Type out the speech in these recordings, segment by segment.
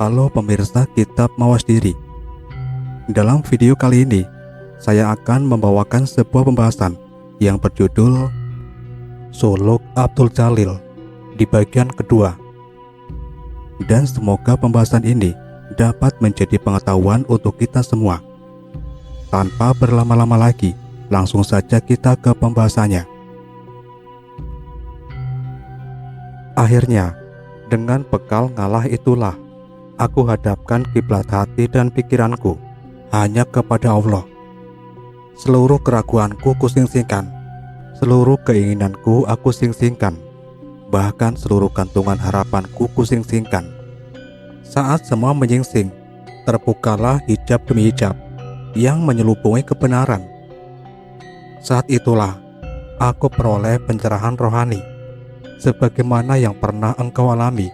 Halo pemirsa Kitab Mawas Diri. Dalam video kali ini, saya akan membawakan sebuah pembahasan yang berjudul Suluk Abdul Jalil di bagian kedua. Dan semoga pembahasan ini dapat menjadi pengetahuan untuk kita semua. Tanpa berlama-lama lagi, langsung saja kita ke pembahasannya. Akhirnya, dengan bekal ngalah itulah aku hadapkan kiblat hati dan pikiranku hanya kepada Allah. Seluruh keraguanku kusingsingkan, seluruh keinginanku aku singsingkan, bahkan seluruh gantungan harapanku kusingsingkan. Saat semua menyingsing, terbukalah hijab demi hijab yang menyelubungi kebenaran. Saat itulah aku peroleh pencerahan rohani, sebagaimana yang pernah engkau alami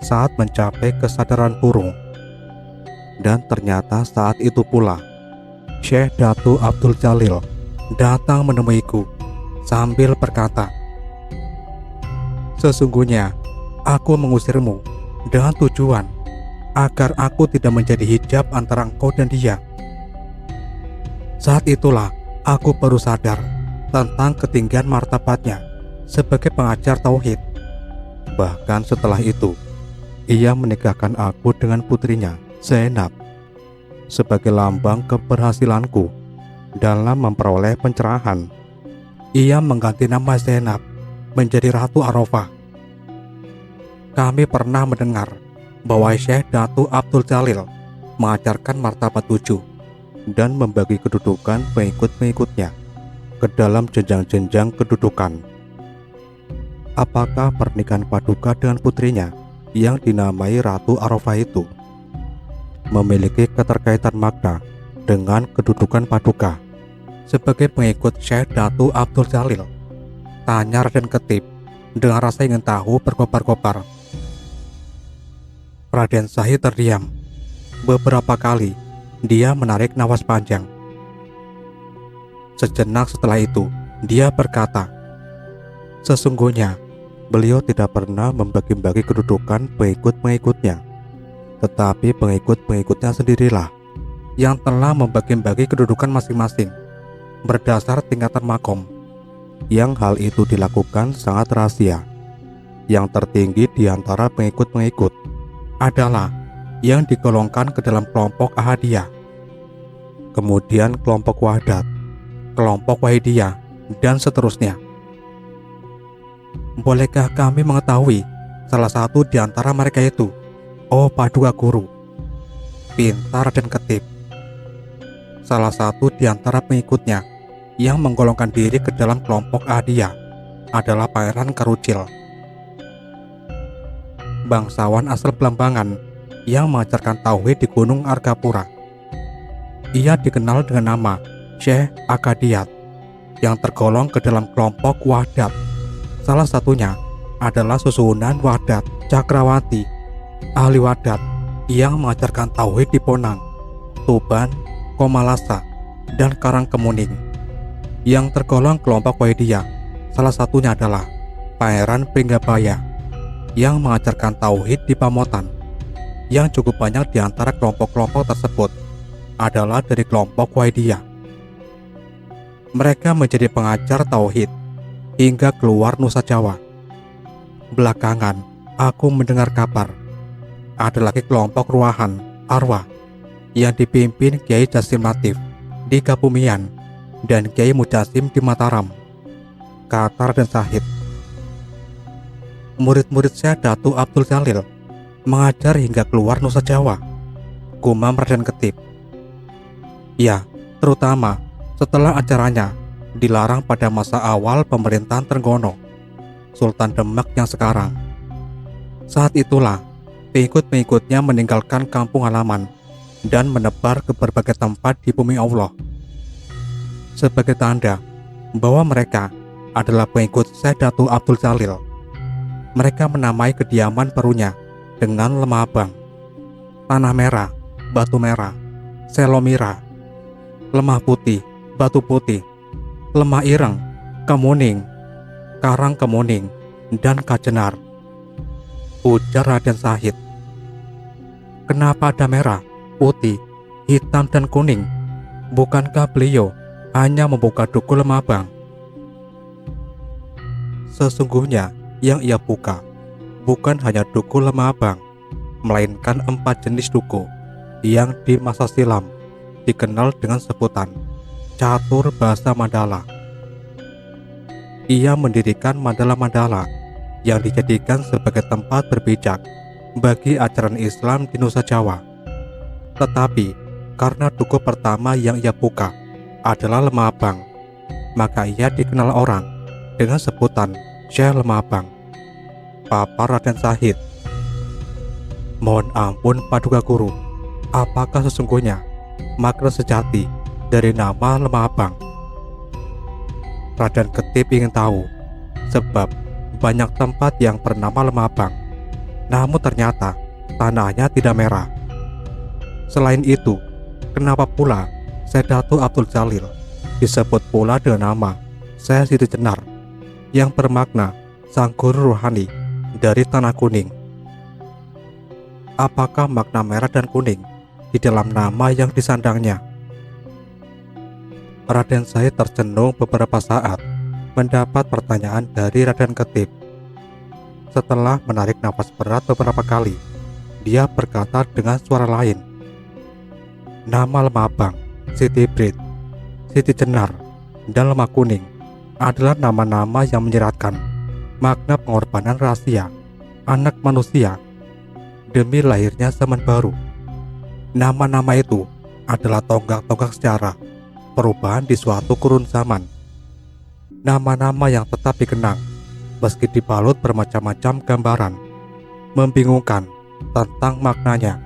saat mencapai kesadaran burung. Dan ternyata saat itu pula Syekh Datu Abdul Jalil datang menemuiku sambil berkata, "Sesungguhnya aku mengusirmu dengan tujuan agar aku tidak menjadi hijab antara engkau dan dia." Saat itulah aku baru sadar tentang ketinggian martabatnya sebagai pengajar tauhid. Bahkan setelah itu, ia menikahkan aku dengan putrinya, Zainab, sebagai lambang keberhasilanku dalam memperoleh pencerahan. Ia mengganti nama Zainab menjadi Ratu Arafah. Kami pernah mendengar bahwa Syekh Datu Abdul Jalil mengajarkan martabat 7 dan membagi kedudukan pengikut-pengikutnya ke dalam jenjang-jenjang kedudukan. Apakah pernikahan Paduka dengan putrinya yang dinamai Ratu Arafah itu memiliki keterkaitan makna dengan kedudukan Paduka sebagai pengikut Syekh Datu Abdul Jalil? Tanya Raden Ketip dengan rasa ingin tahu berkobar-kobar. Raden Syahid terdiam. Beberapa kali dia menarik napas panjang. Sejenak setelah itu dia berkata, "Sesungguhnya beliau tidak pernah membagi-bagi kedudukan pengikut-pengikutnya, tetapi pengikut-pengikutnya sendirilah yang telah membagi-bagi kedudukan masing-masing berdasar tingkatan makom. Yang hal itu dilakukan sangat rahasia. Yang tertinggi di antara pengikut-pengikut adalah yang digolongkan ke dalam kelompok Ahadiyah, kemudian kelompok Wahdat, kelompok Wahidiyah, dan seterusnya. Bolehkah kami mengetahui salah satu di antara mereka itu, oh Paduka Guru?" pintar dan Ketip. Salah satu di antara pengikutnya yang menggolongkan diri ke dalam kelompok Ahadiyah adalah Pangeran Karucil, bangsawan asal Belambangan yang mengajarkan tauhid di Gunung Argapura. Ia dikenal dengan nama Syekh Akadiyat yang tergolong ke dalam kelompok Wahdat. Salah satunya adalah susunan Wahdat Cakrawati, ahli Wahdat yang mengajarkan tauhid di Ponang, Tuban, Komalasa, dan Karangkemuning. Yang tergolong kelompok Wahidiyah, salah satunya adalah Pangeran Pringgabaya yang mengajarkan tauhid di Pamotan. Yang cukup banyak di antara kelompok-kelompok tersebut adalah dari kelompok Wahidiyah. Mereka menjadi pengajar tauhid hingga keluar Nusa Jawa. Belakangan, aku mendengar kabar ada lagi kelompok Ruahan Arwah yang dipimpin Kiai Jasim Latif di Kabumian dan Kiai Mujasim di Mataram, kata Raden Syahid. Murid-murid Syekh Datu Abdul Jalil mengajar hingga keluar Nusa Jawa, gumam Raden Ketip. Ya, terutama setelah acaranya dilarang pada masa awal pemerintahan Trenggono, Sultan Demak yang sekarang. Saat itulah pengikut-pengikutnya meninggalkan kampung halaman dan menebar ke berbagai tempat di bumi Allah. Sebagai tanda bahwa mereka adalah pengikut Syekh Datu Abdul Jalil, mereka menamai kediaman barunya dengan Lemah Abang, Tanah Merah, Batu Merah, Selomira, Lemah Putih, Batu Putih, Lemah Ireng, Kemuning, Karangkemuning, dan Kajenar, ujar Raden Syahid. Kenapa ada merah, putih, hitam, dan kuning? Bukankah beliau hanya membuka duku lemah abang? Sesungguhnya yang ia buka bukan hanya duku lemah abang, melainkan 4 jenis duku yang di masa silam dikenal dengan sebutan catur bahasa Mandala. Ia mendirikan mandala-mandala yang dijadikan sebagai tempat berpijak bagi ajaran Islam di Nusa Jawa. Tetapi karena duku pertama yang ia buka adalah lemah abang, maka ia dikenal orang dengan sebutan Syekh Lemah Abang, Papa Raden Syahid. Mohon ampun Paduka Guru, apakah sesungguhnya makna sejati dari nama Lemah Abang? Raden Ketip ingin tahu, sebab banyak tempat yang bernama Lemah Abang, namun ternyata tanahnya tidak merah. Selain itu, kenapa pula Syekh Datuk Abdul Jalil disebut pula dengan nama Syekh Siti Jenar, yang bermakna sang guru rohani dari Tanah Kuning? Apakah makna merah dan kuning di dalam nama yang disandangnya? Raden Syahid tercenung beberapa saat mendapat pertanyaan dari Raden Ketip. Setelah menarik nafas berat beberapa kali, dia berkata dengan suara lain, "Nama Lemah Abang, Siti Brit, Siti Jenar, dan Lemah Kuning adalah nama-nama yang menyeratkan makna pengorbanan rahasia anak manusia demi lahirnya zaman baru. Nama-nama itu adalah tonggak-tonggak sejarah perubahan di suatu kurun zaman. Nama-nama yang tetap dikenang meski dibalut bermacam-macam gambaran membingungkan tentang maknanya.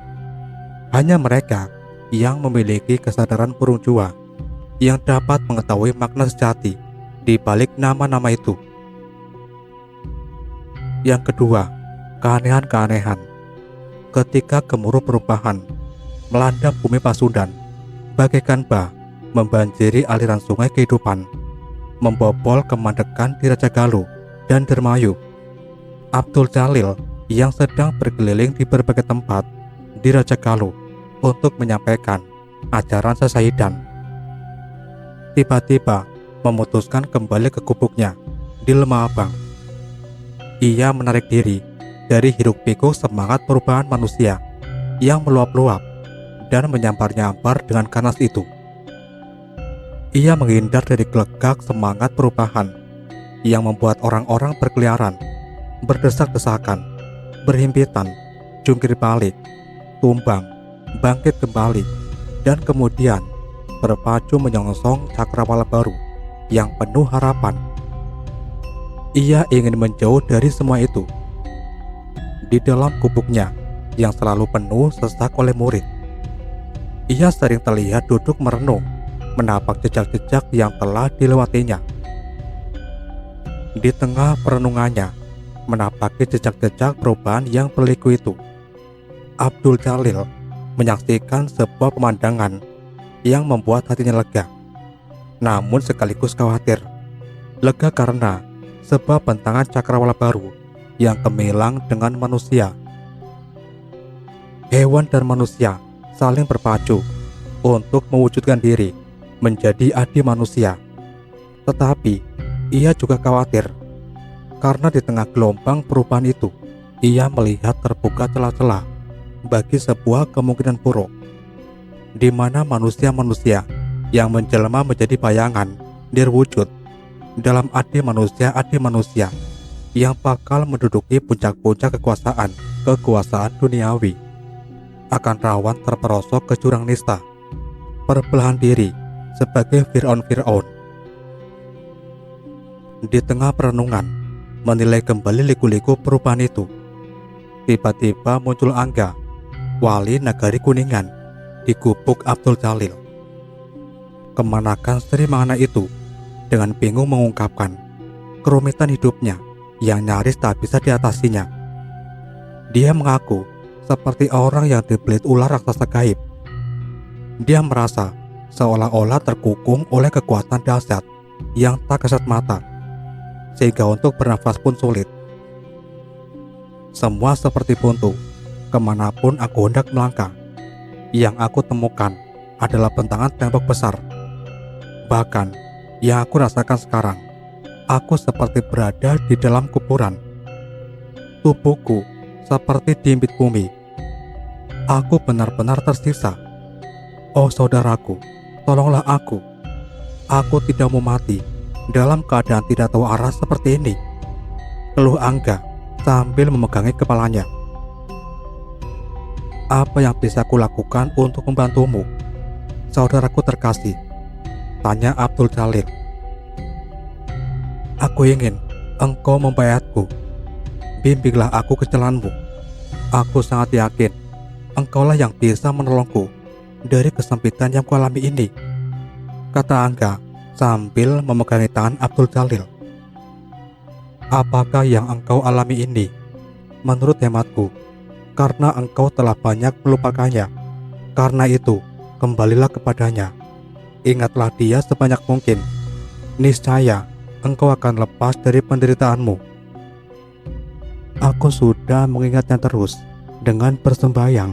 Hanya mereka yang memiliki kesadaran burung jua yang dapat mengetahui makna sejati di balik nama-nama itu." Yang kedua, keanehan-keanehan. Ketika gemuruh perubahan melanda bumi Pasundan, bagaikan bah membanjiri aliran sungai kehidupan, membobol kemandekan di Raja Galuh dan Dermayu, Abdul Jalil yang sedang berkeliling di berbagai tempat di Raja Galuh untuk menyampaikan ajaran Sesaidan, tiba-tiba memutuskan kembali ke gubuknya di Lemah Abang. Ia menarik diri dari hiruk-pikuk semangat perubahan manusia yang meluap-luap dan menyambar-nyambar dengan ganas itu. Ia menghindar dari gelegak semangat perubahan yang membuat orang-orang berkeliaran, berdesak-desakan, berhimpitan, jungkir balik, tumbang, bangkit kembali, dan kemudian berpacu menyongsong cakrawala baru yang penuh harapan. Ia ingin menjauh dari semua itu. Di dalam gubuknya yang selalu penuh sesak oleh murid, ia sering terlihat duduk merenung, menapak jejak-jejak yang telah dilewatinya. Di tengah perenungannya, menapaki jejak-jejak perubahan yang berliku itu, Abdul Jalil menyaksikan sebuah pemandangan yang membuat hatinya lega, namun sekaligus khawatir. Lega karena sebuah bentangan cakrawala baru yang gemilang dengan manusia. Hewan dan manusia saling berpacu untuk mewujudkan diri menjadi adi manusia. Tetapi ia juga khawatir karena di tengah gelombang perubahan itu, ia melihat terbuka celah-celah bagi sebuah kemungkinan buruk, di mana manusia-manusia yang menjelma menjadi bayangan dirwujud dalam adi manusia yang bakal menduduki puncak-puncak kekuasaan duniawi, akan rawan terperosok ke jurang nista, perbelahan diri sebagai Fir'aun. Di tengah perenungan menilai kembali liku-liku perubahan itu, tiba-tiba muncul Angga, wali Nagari Kuningan, di gubuk Abdul Jalil. Kemanakan Sri Mangana itu dengan bingung mengungkapkan kerumitan hidupnya yang nyaris tak bisa diatasinya. Dia mengaku seperti orang yang dibelit ular raksasa gaib. Dia merasa seolah-olah terkukung oleh kekuatan dahsyat yang tak kasat mata, sehingga untuk bernafas pun sulit. Semua seperti buntu kemanapun aku hendak melangkah, yang aku temukan adalah bentangan tembok besar. Bahkan, yang aku rasakan sekarang, aku seperti berada di dalam kuburan. Tubuhku seperti diimpit bumi. Aku benar-benar tersiksa. Oh saudaraku, tolonglah aku. Aku tidak mau mati dalam keadaan tidak tahu arah seperti ini, keluh Angga sambil memegangi kepalanya. Apa yang bisa kulakukan untuk membantumu, saudaraku terkasih? Tanya Abdul Jalil. Aku ingin engkau membayatku. Bimbinglah aku ke jalanmu. Aku sangat yakin engkaulah yang bisa menolongku dari kesempitan yang kualami ini, kata Angga sambil memegangi tangan Abdul Jalil. Apakah yang engkau alami ini? Menurut hematku, karena engkau telah banyak melupakannya. Karena itu, kembalilah kepadanya. Ingatlah dia sebanyak mungkin. Niscaya engkau akan lepas dari penderitaanmu. Aku sudah mengingatnya terus dengan bersembayang.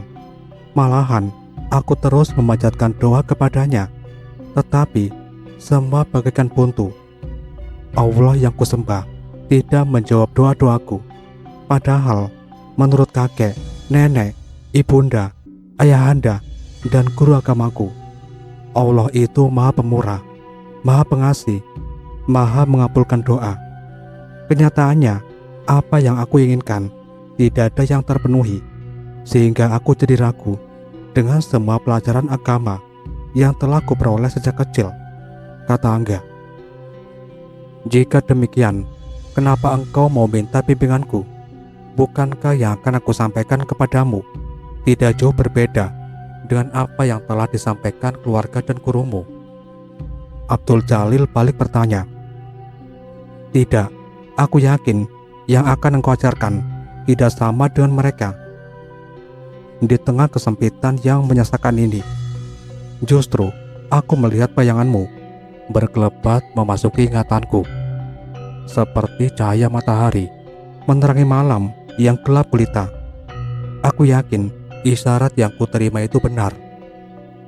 Malahan, aku terus memanjatkan doa kepadanya. Tetapi semua bagaikan buntu. Allah yang kusembah tidak menjawab doa-doaku. Padahal menurut kakek, nenek, ibunda, ayahanda, dan guru agamaku, Allah itu maha pemurah, maha pengasih, maha mengabulkan doa. Kenyataannya, apa yang aku inginkan tidak ada yang terpenuhi, sehingga aku jadi ragu dengan semua pelajaran agama yang telah kuperoleh sejak kecil, kata Angga. Jika demikian, kenapa engkau mau minta bimbinganku? Bukankah yang akan aku sampaikan kepadamu tidak jauh berbeda dengan apa yang telah disampaikan keluarga dan gurumu? Abdul Jalil balik bertanya. Tidak, aku yakin yang akan engkau ajarkan tidak sama dengan mereka. Di tengah kesempitan yang menyesakan ini, justru aku melihat bayanganmu berkelebat memasuki ingatanku, seperti cahaya matahari menerangi malam yang gelap gulita. Aku yakin isyarat yang kuterima itu benar,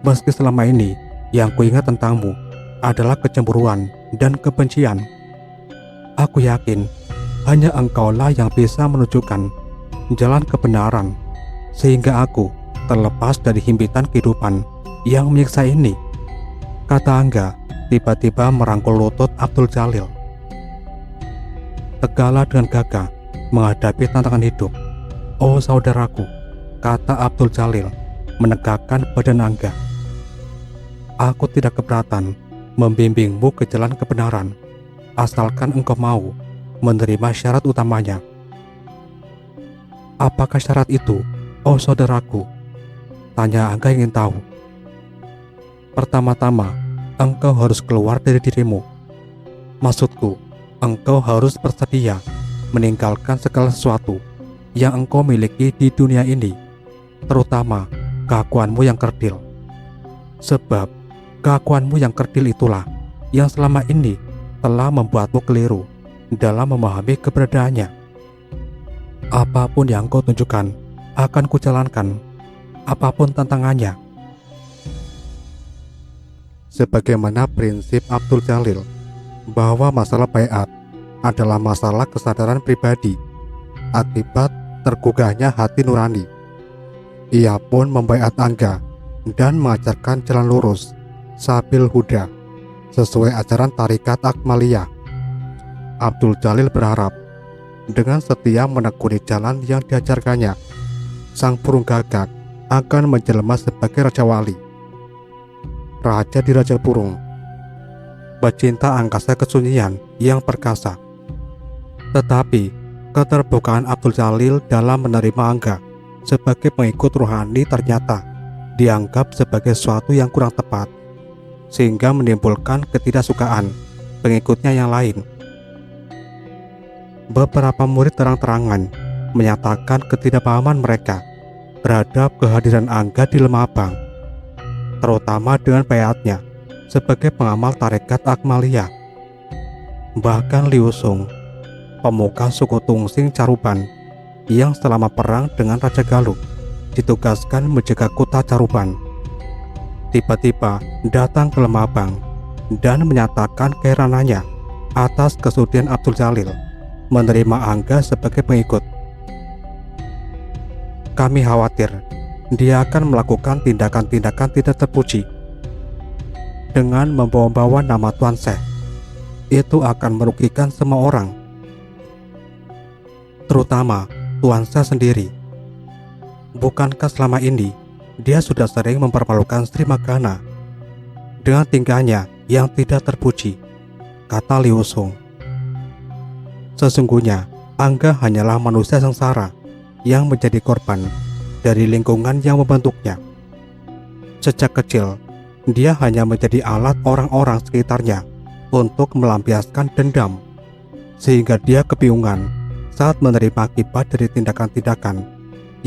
meski selama ini yang kuingat tentangmu adalah kecemburuan dan kebencian. Aku yakin hanya engkaulah yang bisa menunjukkan jalan kebenaran, sehingga aku terlepas dari himpitan kehidupan yang menyiksa ini, kata Angga tiba-tiba merangkul lutut Abdul Jalil. Tegaklah dengan gagah menghadapi tantangan hidup, oh saudaraku, kata Abdul Jalil menegakkan badan Angga. Aku tidak keberatan membimbingmu ke jalan kebenaran, asalkan engkau mau menerima syarat utamanya. Apakah syarat itu, oh saudaraku? Tanya Angga ingin tahu. Pertama-tama, engkau harus keluar dari dirimu. Maksudku, engkau harus bersedia meninggalkan segala sesuatu yang engkau miliki di dunia ini, terutama keakuanmu yang kerdil. Sebab keakuanmu yang kerdil itulah yang selama ini telah membuatmu keliru dalam memahami keberadaannya. Apapun yang kau tunjukkan akan kujalankan, apapun tantangannya. Sebagaimana prinsip Abdul Jalil bahwa masalah baiat adalah masalah kesadaran pribadi akibat tergugahnya hati nurani, ia pun membaiat Angga dan mengajarkan jalan lurus sabil huda sesuai ajaran Tarikat Akmaliyah. Abdul Jalil berharap dengan setia menekuni jalan yang diajarkannya, sang burung gagak akan menjelma sebagai raja wali, raja di Raja Burung, pecinta angkasa kesunyian yang perkasa. Tetapi keterbukaan Abdul Jalil dalam menerima Angga sebagai pengikut rohani ternyata dianggap sebagai sesuatu yang kurang tepat, sehingga menimbulkan ketidaksukaan pengikutnya yang lain. Beberapa murid terang-terangan menyatakan ketidakpahaman mereka terhadap kehadiran Angga di Lemah Abang, terutama dengan baiatnya sebagai pengamal Tarekat Akmaliyah. Bahkan Liu Sung, pemuka suku Tungsing Caruban yang selama perang dengan Raja Galuh ditugaskan menjaga kota Caruban. Tiba-tiba datang ke Lemabang dan menyatakan keheranannya atas kesudian Abdul Jalil menerima Angga sebagai pengikut. Kami khawatir dia akan melakukan tindakan-tindakan tidak terpuji dengan membawa-bawa nama Tuan Syekh. Itu akan merugikan semua orang, terutama Tuan Syekh sendiri. Bukankah selama ini dia sudah sering mempermalukan Sri Magana dengan tingkahnya yang tidak terpuji, kata Liu Sung. Sesungguhnya Angga hanyalah manusia sengsara yang menjadi korban dari lingkungan yang membentuknya. Sejak kecil, dia hanya menjadi alat orang-orang sekitarnya untuk melampiaskan dendam, sehingga dia kebingungan saat menerima akibat dari tindakan-tindakan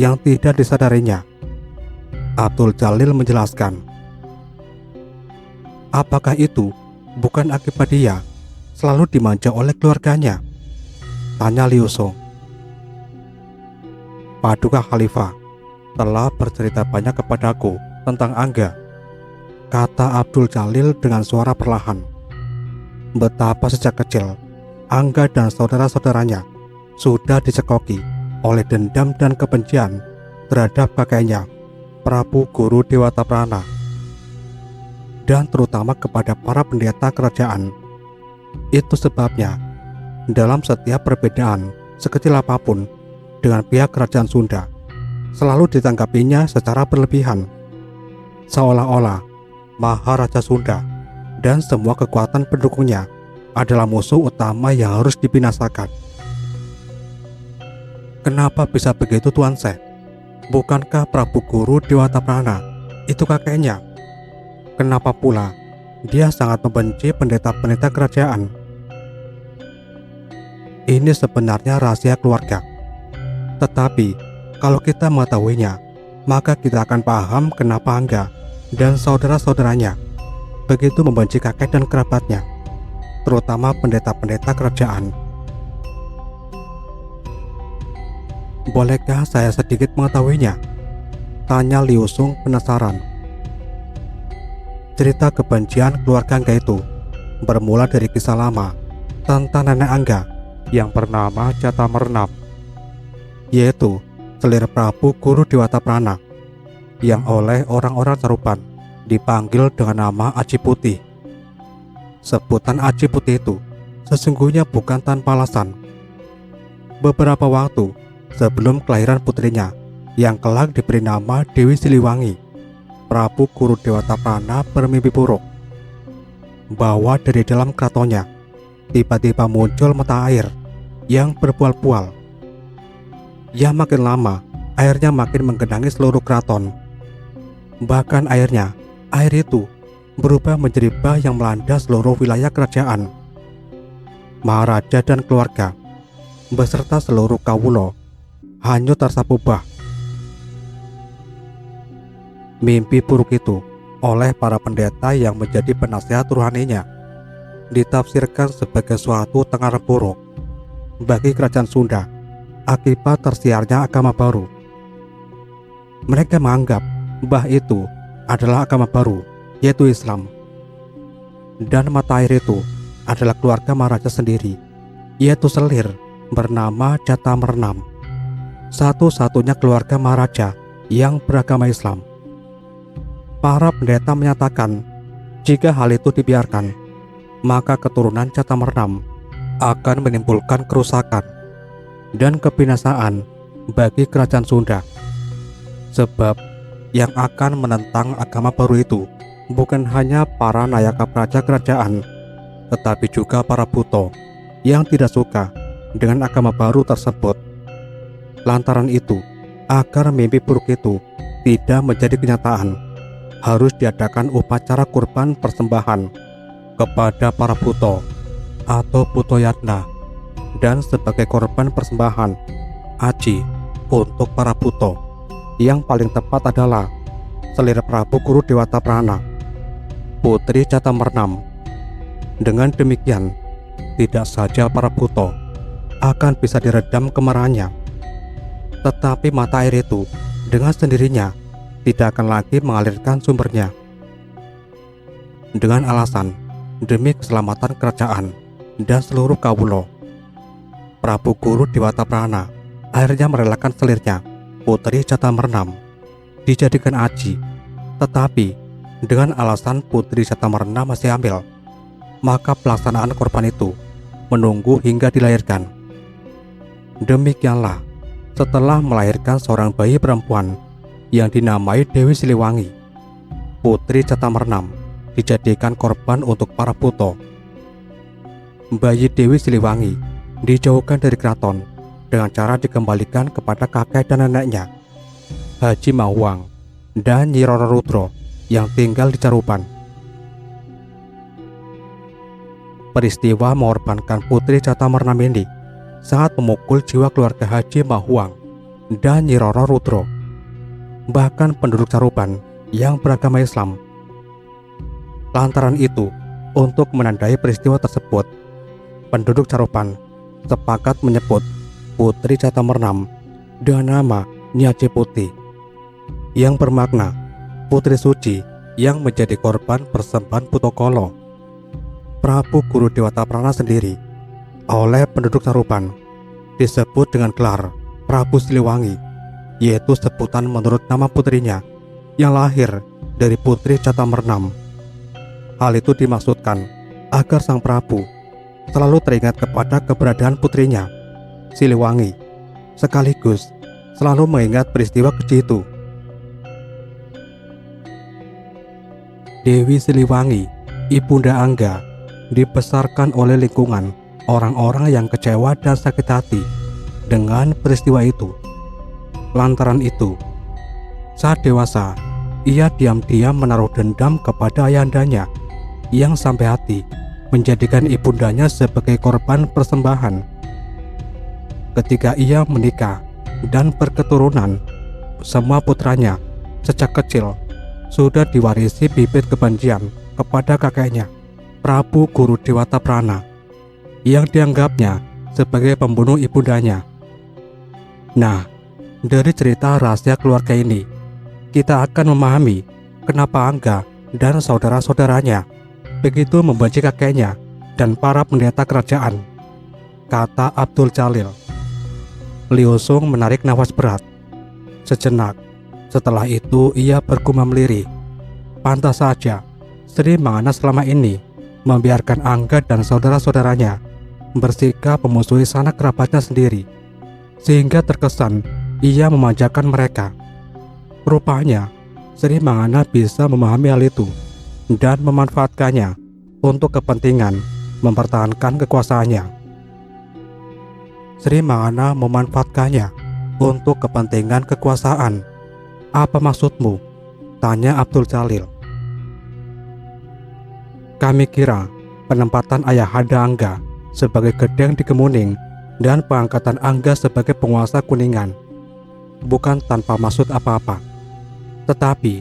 yang tidak disadarinya. Abdul Jalil menjelaskan. Apakah itu bukan akibat dia selalu dimanja oleh keluarganya? Tanya Liu Sung. Paduka Khalifah telah bercerita banyak kepadaku tentang Angga, kata Abdul Jalil dengan suara perlahan. Betapa sejak kecil Angga dan saudara-saudaranya sudah dicekoki oleh dendam dan kebencian terhadap kakeknya, Prabu Guru Dewata Prana, dan terutama kepada para pendeta kerajaan. Itu sebabnya dalam setiap perbedaan sekecil apapun dengan pihak kerajaan Sunda selalu ditanggapinya secara berlebihan, seolah-olah Maharaja Sunda dan semua kekuatan pendukungnya adalah musuh utama yang harus dibinasakan. Kenapa bisa begitu Tuan Syekh? Bukankah Prabu Guru Dewata Prana itu kakeknya? Kenapa pula dia sangat membenci pendeta-pendeta kerajaan? Ini sebenarnya rahasia keluarga. Tetapi kalau kita mengetahuinya, maka kita akan paham kenapa Angga dan saudara-saudaranya begitu membenci kakek dan kerabatnya, terutama pendeta-pendeta kerajaan. Bolehkah saya sedikit mengetahuinya? Tanya Liu Sung penasaran. Cerita kebencian keluarga Angga itu bermula dari kisah lama tentang nenek Angga yang bernama Jata Merenap, yaitu selir Prabu Guru Dewata Prana yang oleh orang-orang Caruban dipanggil dengan nama Aji Putih. Sebutan Aji Putih itu sesungguhnya bukan tanpa alasan. Beberapa waktu sebelum kelahiran putrinya yang kelak diberi nama Dewi Siliwangi, Prabu Guru Dewata Prana bermimpi buruk bahwa dari dalam keratonnya tiba-tiba muncul mata air yang berbual-bual. Ya makin lama, airnya makin menggenangi seluruh keraton. Bahkan air itu berubah menjadi bah yang melanda seluruh wilayah kerajaan. Maharaja dan keluarga beserta seluruh kawulo hanyut tersapu bah. Mimpi buruk itu oleh para pendeta yang menjadi penasihat rohaninya ditafsirkan sebagai suatu tengaran buruk bagi kerajaan Sunda akibat tersiarnya agama baru. Mereka menganggap bah itu adalah agama baru, yaitu Islam, dan mata air itu adalah keluarga Maharaja sendiri, yaitu selir bernama Jata Merenam, satu-satunya keluarga Maharaja yang beragama Islam. Para pendeta menyatakan jika hal itu dibiarkan, maka keturunan Jata Merenam akan menimbulkan kerusakan dan kebinasaan bagi kerajaan Sunda. Sebab yang akan menentang agama baru itu bukan hanya para nayaka praja kerajaan, tetapi juga para buto yang tidak suka dengan agama baru tersebut. Lantaran itu, agar mimpi buruk itu tidak menjadi kenyataan, harus diadakan upacara kurban persembahan kepada para buto atau butoyatna, dan sebagai korban persembahan aji untuk para buto yang paling tepat adalah selir Prabu Guru Dewata Prana, putri Jata Merenam. Dengan demikian, tidak saja para buto akan bisa diredam kemarahannya, tetapi mata air itu dengan sendirinya tidak akan lagi mengalirkan sumbernya. Dengan alasan demi keselamatan kerajaan dan seluruh kawulo, Prabu Guru Dewataprana akhirnya merelakan selirnya, Putri Catamarnam, dijadikan aji. Tetapi dengan alasan Putri Catamarnam masih hamil, maka pelaksanaan korban itu menunggu hingga dilahirkan. Demikianlah, setelah melahirkan seorang bayi perempuan yang dinamai Dewi Siliwangi, Putri Catamarnam dijadikan korban untuk para puto. Bayi Dewi Siliwangi dijauhkan dari keraton dengan cara dikembalikan kepada kakek dan neneknya, Haji Mahuang dan Nyi Roro Rudro yang tinggal di Caruban. Peristiwa mengorbankan Putri Catamarnam ini sangat memukul jiwa keluarga Haji Mahuang dan Nyi Roro Rudro, bahkan penduduk Caruban yang beragama Islam. Lantaran itu, untuk menandai peristiwa tersebut, penduduk Caruban sepakat menyebut Putri Catamarnam dengan nama Nyi Aceh Putih, yang bermakna Putri Suci yang menjadi korban persembahan Putokolo. Prabu Guru Dewataprana sendiri oleh penduduk Caruban disebut dengan gelar Prabu Siliwangi, yaitu sebutan menurut nama putrinya yang lahir dari Putri Catamarnam. Hal itu dimaksudkan agar sang Prabu selalu teringat kepada keberadaan putrinya, Siliwangi, sekaligus selalu mengingat peristiwa keji itu. Dewi Siliwangi, Ibunda Angga, dibesarkan oleh lingkungan orang-orang yang kecewa dan sakit hati dengan peristiwa itu. Lantaran itu, saat dewasa, ia diam-diam menaruh dendam kepada ayandanya yang sampai hati menjadikan ibundanya sebagai korban persembahan. Ketika ia menikah dan berketurunan, semua putranya sejak kecil sudah diwarisi bibit kebencian kepada kakeknya, Prabu Guru Dewataprana, yang dianggapnya sebagai pembunuh ibundanya. Nah, dari cerita rahasia keluarga ini, kita akan memahami kenapa Angga dan saudara-saudaranya begitu membenci kakeknya dan para pendeta kerajaan, kata Abdul Jalil. Liusung menarik nafas berat. Sejenak, setelah itu ia bergumam lirih. Pantas saja Sri Mangana selama ini membiarkan Angga dan saudara-saudaranya bersikap memusuhi sanak kerabatnya sendiri, sehingga terkesan ia memanjakan mereka. Rupanya Sri Mangana bisa memahami hal itu dan memanfaatkannya untuk kepentingan mempertahankan kekuasaannya. Sri Mangana memanfaatkannya untuk kepentingan kekuasaan. Apa maksudmu? Tanya Abdul Jalil. Kami kira penempatan Ayahanda Angga sebagai gedeng di Kemuning dan pengangkatan Angga sebagai penguasa Kuningan bukan tanpa maksud apa-apa. Tetapi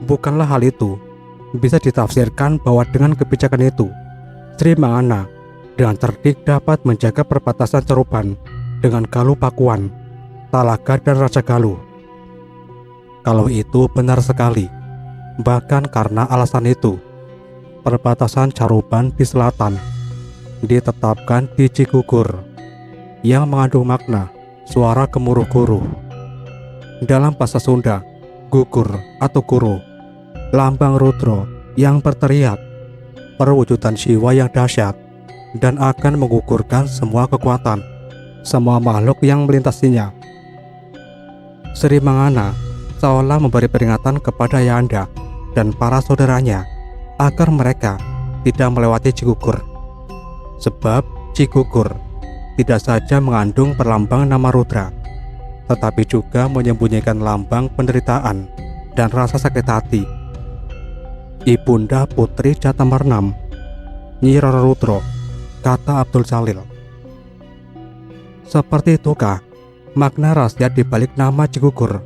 bukanlah hal itu bisa ditafsirkan bahwa dengan kebijakan itu Sri Mangana dengan cerdik dapat menjaga perbatasan Caruban dengan Galuh Pakuan, Talaga dan Raja Galuh. Kalau itu benar sekali, bahkan karena alasan itu, perbatasan Caruban di selatan ditetapkan di Cigugur, yang mengandung makna suara gemuruh-guruh. Dalam bahasa Sunda, gugur atau guru, lambang Rudro yang berteriak, perwujudan jiwa yang dahsyat dan akan menggugurkan semua kekuatan, semua makhluk yang melintasinya. Sri Mangana seolah memberi peringatan kepada Ayahanda dan para saudaranya agar mereka tidak melewati Cigugur. Sebab Cigugur tidak saja mengandung perlambang nama Rudra, tetapi juga menyembunyikan lambang penderitaan dan rasa sakit hati. Ibunda Putri Catamarnam, Nyi Roro Rudro, kata Abdul Jalil. Seperti itukah makna rahasia di balik nama Cigugur?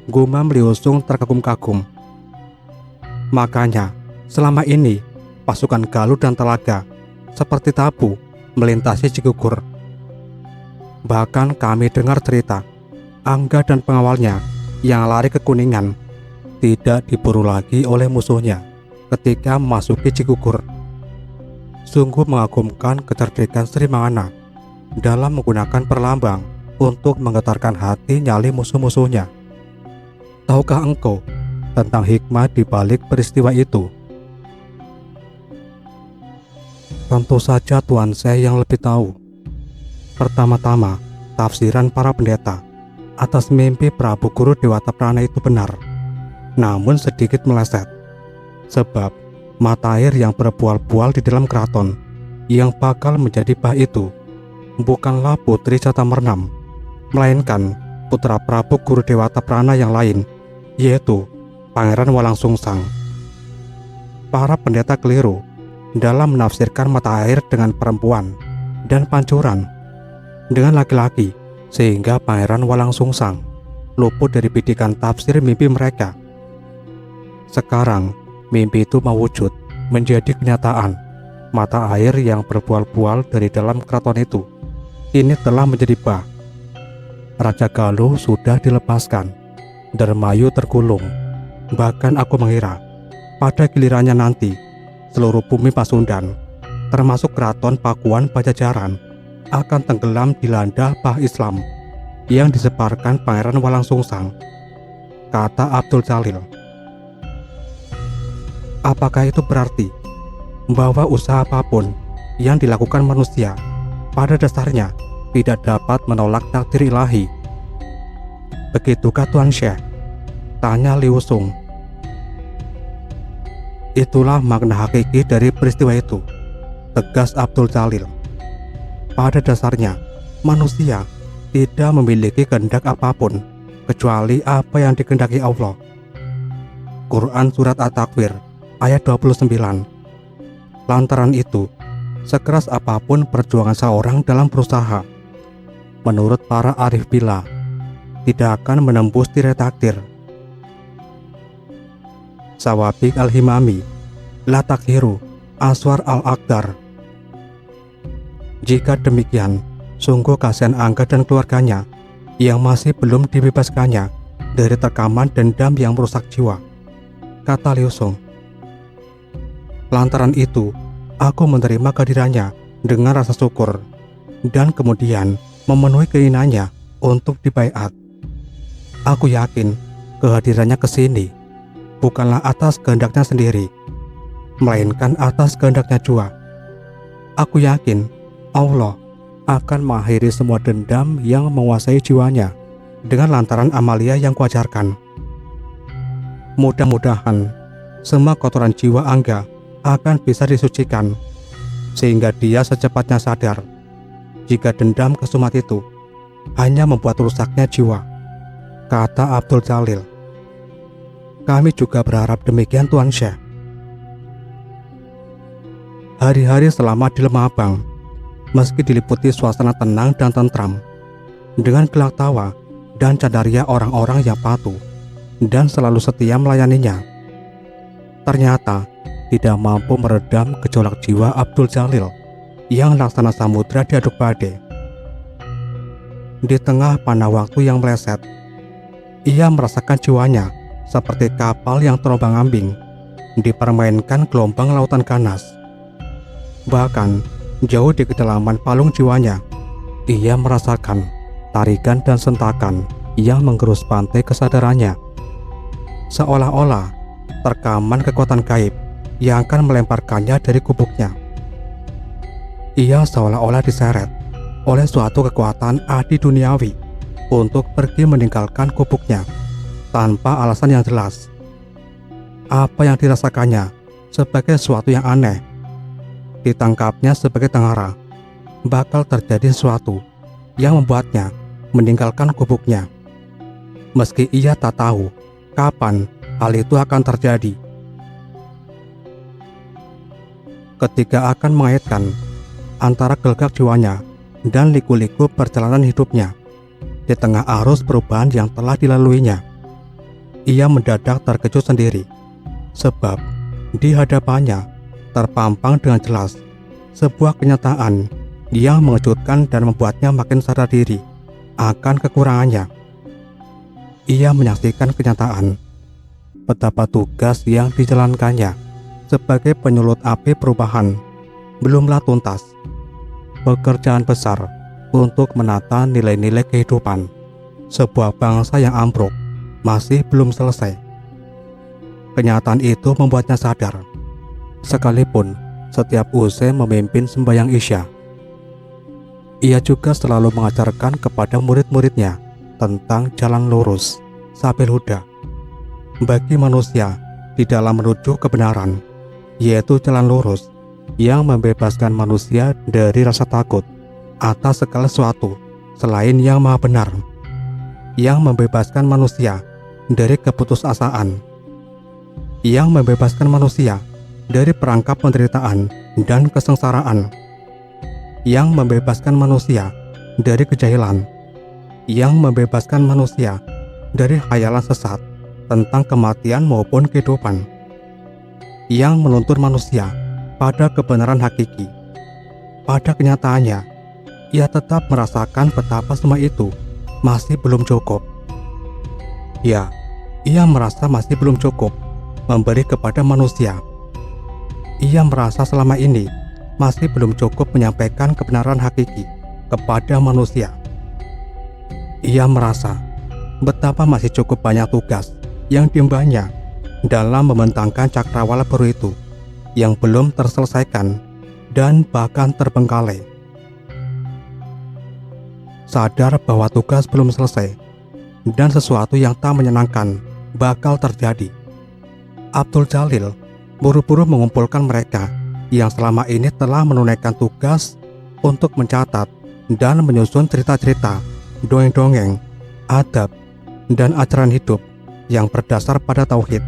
Gumam Liusung terkagum-kagum. Makanya selama ini pasukan Galuh dan Talaga seperti tabu melintasi Cigugur. Bahkan kami dengar cerita Angga dan pengawalnya yang lari ke Kuningan tidak diburu lagi oleh musuhnya ketika memasuki Cikugur. Sungguh mengagumkan kecerdikan Sri Mangana dalam menggunakan perlambang untuk menggetarkan hati nyali musuh-musuhnya. Tahukah engkau tentang hikmah di balik peristiwa itu? Tentu saja Tuan Syekh yang lebih tahu. Pertama-tama, tafsiran para pendeta atas mimpi Prabu Guru Dewata Prana itu benar, namun sedikit meleset. Sebab mata air yang berbual-bual di dalam keraton yang bakal menjadi bah itu bukanlah Putri Catamernam, melainkan putra Prabu Guru Dewata Prana yang lain, yaitu Pangeran Walangsungsang. Para pendeta keliru dalam menafsirkan mata air dengan perempuan dan pancuran dengan laki-laki, sehingga Pangeran Walangsungsang luput dari bidikan tafsir mimpi mereka. Sekarang mimpi itu mewujud menjadi kenyataan. Mata air yang berbual-bual dari dalam keraton itu ini telah menjadi bah. Raja Galuh sudah dilepaskan, Darmayu tergulung. Bahkan aku mengira pada gilirannya nanti seluruh bumi Pasundan, termasuk keraton Pakuan Pajajaran, akan tenggelam dilanda bah Islam yang disebarkan Pangeran Walangsungsang, kata Abdul Jalil. Apakah itu berarti bahwa usaha apapun yang dilakukan manusia pada dasarnya tidak dapat menolak takdir ilahi? Begitukah Tuan Syekh? Tanya Liu Sung. Itulah makna hakiki dari peristiwa itu, tegas Abdul Jalil. Pada dasarnya, manusia tidak memiliki kehendak apapun kecuali apa yang dikehendaki Allah. Quran Surat At-Takwir ayat 29. Lantaran itu, sekeras apapun perjuangan seorang dalam berusaha, menurut para arif billah, tidak akan menembus tirai takdir. Sawabik Al-Himami, La Takhiru, Aswar Al-Aqdar. Jika demikian, sungguh kasihan Angga dan keluarganya yang masih belum dibebaskannya dari tekaman dendam yang merusak jiwa, kata Liu Sung. Lantaran itu, aku menerima kehadirannya dengan rasa syukur dan kemudian memenuhi keinginannya untuk dibaiat. Aku yakin kehadirannya ke sini bukanlah atas kehendaknya sendiri, melainkan atas kehendaknya jua. Aku yakin Allah akan mengakhiri semua dendam yang menguasai jiwanya dengan lantaran amalia yang kuajarkan. Mudah-mudahan semua kotoran jiwa Angga akan bisa disucikan, sehingga dia secepatnya sadar jika dendam kesumat itu hanya membuat rusaknya jiwa, kata Abdul Jalil. Kami juga berharap demikian Tuan Syekh. Hari-hari selama di Lemah Abang, meski diliputi suasana tenang dan tentram, dengan gelak tawa dan candaria orang-orang yang patuh dan selalu setia melayaninya, ternyata tidak mampu meredam gejolak jiwa Abdul Jalil yang laksana samudra diaduk badai. Di tengah panah waktu yang meleset, ia merasakan jiwanya seperti kapal yang terombang-ambing dipermainkan gelombang lautan ganas. Bahkan jauh di kedalaman palung jiwanya, ia merasakan tarikan dan sentakan yang menggerus pantai kesadarannya, seolah-olah terkaman kekuatan gaib yang akan melemparkannya dari gubuknya. Ia seolah-olah diseret oleh suatu kekuatan adi duniawi untuk pergi meninggalkan gubuknya tanpa alasan yang jelas. Apa yang dirasakannya sebagai sesuatu yang aneh, ditangkapnya sebagai tengara. Bakal terjadi sesuatu yang membuatnya meninggalkan gubuknya, meski ia tak tahu kapan hal itu akan terjadi. Ketika akan mengaitkan antara gelagak jiwanya dan liku-liku perjalanan hidupnya di tengah arus perubahan yang telah dilaluinya, ia mendadak terkejut sendiri, sebab di hadapannya terpampang dengan jelas sebuah kenyataan yang mengejutkan dan membuatnya makin sadar diri akan kekurangannya. ia menyaksikan kenyataan betapa tugas yang dijalankannya sebagai penyulut api perubahan belumlah tuntas. Pekerjaan besar untuk menata nilai-nilai kehidupan sebuah bangsa yang ambruk masih belum selesai. Kenyataan itu membuatnya sadar, sekalipun setiap usai memimpin sembahyang Isya, ia juga selalu mengajarkan kepada murid-muridnya tentang jalan lurus, sabil huda, bagi manusia di dalam menuju kebenaran, yaitu jalan lurus yang membebaskan manusia dari rasa takut atas segala sesuatu selain yang maha benar, yang membebaskan manusia dari keputusasaan, yang membebaskan manusia dari perangkap penderitaan dan kesengsaraan, yang membebaskan manusia dari kejahilan, yang membebaskan manusia dari khayalan sesat tentang kematian maupun kehidupan, yang menuntun manusia pada kebenaran hakiki. Pada kenyataannya, ia tetap merasakan betapa semua itu masih belum cukup. Ya, ia merasa masih belum cukup memberi kepada manusia. Ia merasa selama ini masih belum cukup menyampaikan kebenaran hakiki kepada manusia. Ia merasa betapa masih cukup banyak tugas yang diembannya dalam membentangkan cakrawala baru itu yang belum terselesaikan dan bahkan terbengkalai. Sadar bahwa tugas belum selesai dan sesuatu yang tak menyenangkan bakal terjadi, Abdul Jalil buru-buru mengumpulkan mereka yang selama ini telah menunaikan tugas untuk mencatat dan menyusun cerita-cerita, dongeng-dongeng, adab, dan ajaran hidup yang berdasar pada tauhid.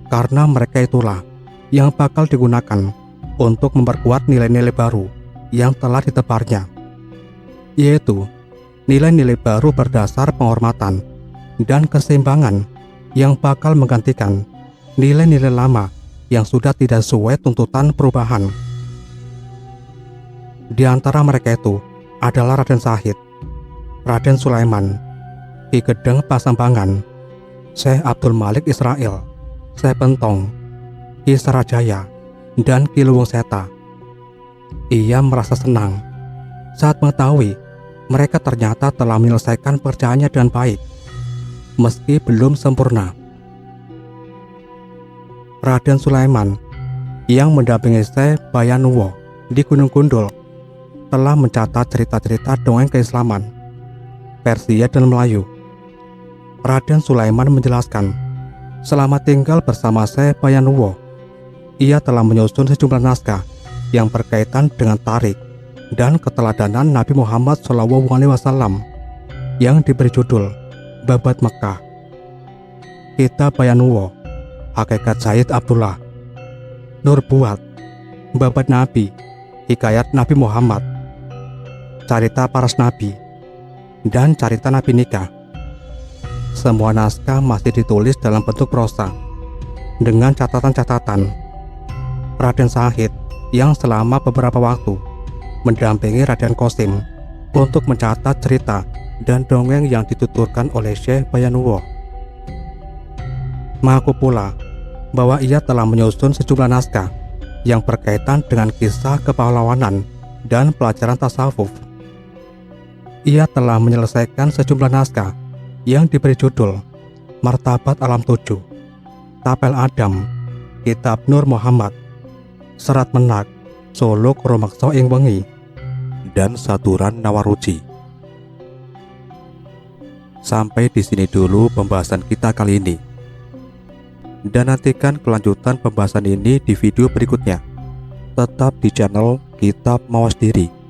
Karena mereka itulah yang bakal digunakan untuk memperkuat nilai-nilai baru yang telah ditebarnya, yaitu nilai-nilai baru berdasar penghormatan dan keseimbangan yang bakal menggantikan nilai-nilai lama yang sudah tidak sesuai tuntutan perubahan. Di antara mereka itu adalah Raden Syahid, Raden Sulaiman, Ki Gedeng Pasambangan, Syekh Abdul Malik Israel, Syekh Pentong, Ki Sarajaya, dan Ki Luwung Seta. Ia merasa senang saat mengetahui mereka ternyata telah menyelesaikan pekerjaannya dengan baik, meski belum sempurna. Raden Sulaiman yang mendampingi Syekh Bayanuwo di Gunung Gundul telah mencatat cerita-cerita dongeng keislaman, Persia dan Melayu. Raden Sulaiman menjelaskan, selama tinggal bersama Syekh Bayanuwo, ia telah menyusun sejumlah naskah yang berkaitan dengan tarik dan keteladanan Nabi Muhammad SAW yang diberi judul Babat Mekah, Kitab Bayanuwo, Hakikat Sayyid Abdullah, Nur Buat, Babat Nabi, Hikayat Nabi Muhammad, Carita Paras Nabi, dan Carita Nabi Nikah. Semua naskah masih ditulis dalam bentuk prosa dengan catatan-catatan. Raden Syahid yang selama beberapa waktu mendampingi Raden Qasim untuk mencatat cerita dan dongeng yang dituturkan oleh Syekh Bayanuwo, mengaku pula bahwa ia telah menyusun sejumlah naskah yang berkaitan dengan kisah kepahlawanan dan pelajaran tasawuf. Ia telah menyelesaikan sejumlah naskah yang diberi judul Martabat Alam 7, Tapel Adam, Kitab Nur Muhammad, Serat Menak, Suluk Rumaksa ing Wengi, dan Saturan Nawaruci. Sampai di sini dulu pembahasan kita kali ini. Dan nantikan kelanjutan pembahasan ini di video berikutnya. Tetap di channel Kitab Mawas Diri.